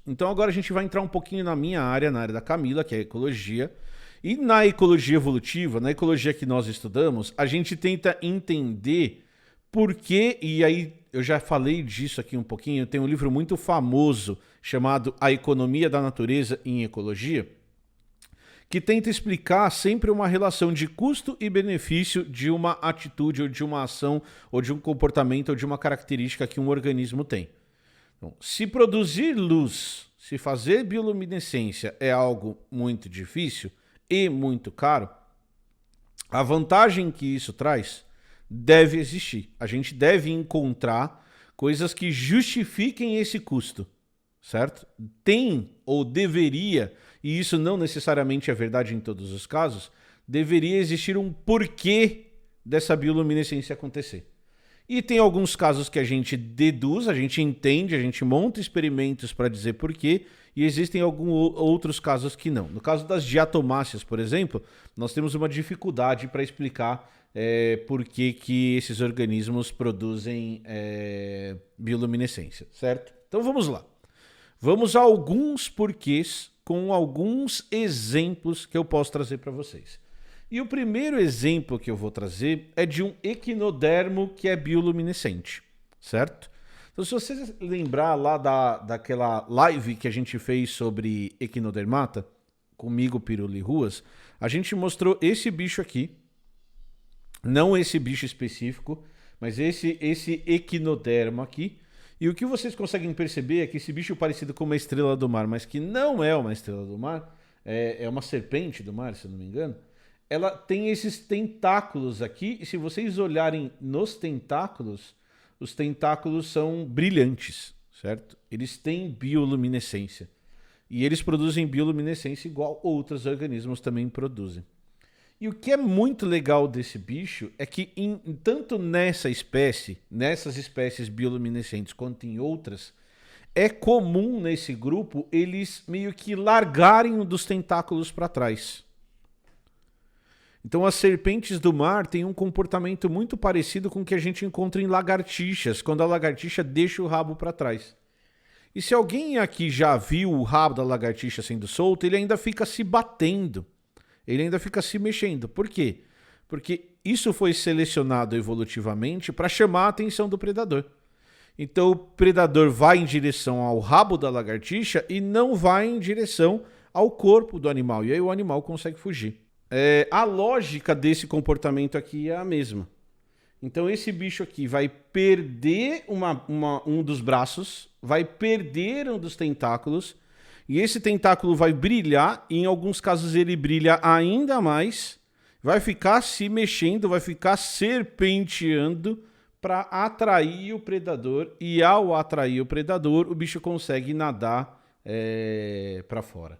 Então agora a gente vai entrar um pouquinho na minha área, na área da Camila, que é a ecologia. E na ecologia evolutiva, na ecologia que nós estudamos, a gente tenta entender por que, e aí eu já falei disso aqui um pouquinho, tem um livro muito famoso chamado A Economia da Natureza em Ecologia, que tenta explicar sempre uma relação de custo e benefício de uma atitude ou de uma ação ou de um comportamento ou de uma característica que um organismo tem. Então, se produzir luz, se fazer bioluminescência é algo muito difícil e muito caro, a vantagem que isso traz deve existir. A gente deve encontrar coisas que justifiquem esse custo, certo? Tem ou deveria, e isso não necessariamente é verdade em todos os casos, deveria existir um porquê dessa bioluminescência acontecer. E tem alguns casos que a gente deduz, a gente entende, a gente monta experimentos para dizer porquê, e existem alguns outros casos que não. No caso das diatomáceas, por exemplo, nós temos uma dificuldade para explicar por que esses organismos produzem bioluminescência, certo? Então vamos lá. Vamos a alguns porquês com alguns exemplos que eu posso trazer para vocês. E o primeiro exemplo que eu vou trazer é de um equinodermo que é bioluminescente, certo? Então, se você lembrar lá daquela live que a gente fez sobre equinodermata, comigo, Piruli Ruas, a gente mostrou esse bicho aqui, não esse bicho específico, mas esse equinodermo aqui. E o que vocês conseguem perceber é que esse bicho parecido com uma estrela do mar, mas que não é uma estrela do mar, é uma serpente do mar, se eu não me engano, ela tem esses tentáculos aqui, e se vocês olharem nos tentáculos, os tentáculos são brilhantes, certo? Eles têm bioluminescência. E eles produzem bioluminescência igual outros organismos também produzem. E o que é muito legal desse bicho é que tanto nessas espécies bioluminescentes, quanto em outras, é comum nesse grupo eles meio que largarem um dos tentáculos para trás. Então as serpentes do mar têm um comportamento muito parecido com o que a gente encontra em lagartixas, quando a lagartixa deixa o rabo para trás. E se alguém aqui já viu o rabo da lagartixa sendo solto, ele ainda fica se batendo, ele ainda fica se mexendo. Por quê? Porque isso foi selecionado evolutivamente para chamar a atenção do predador. Então o predador vai em direção ao rabo da lagartixa e não vai em direção ao corpo do animal, e aí o animal consegue fugir. A lógica desse comportamento aqui é a mesma. Então esse bicho aqui vai perder um dos braços, vai perder um dos tentáculos, e esse tentáculo vai brilhar, e em alguns casos ele brilha ainda mais, vai ficar se mexendo, vai ficar serpenteando para atrair o predador, e ao atrair o predador, o bicho consegue nadar para fora.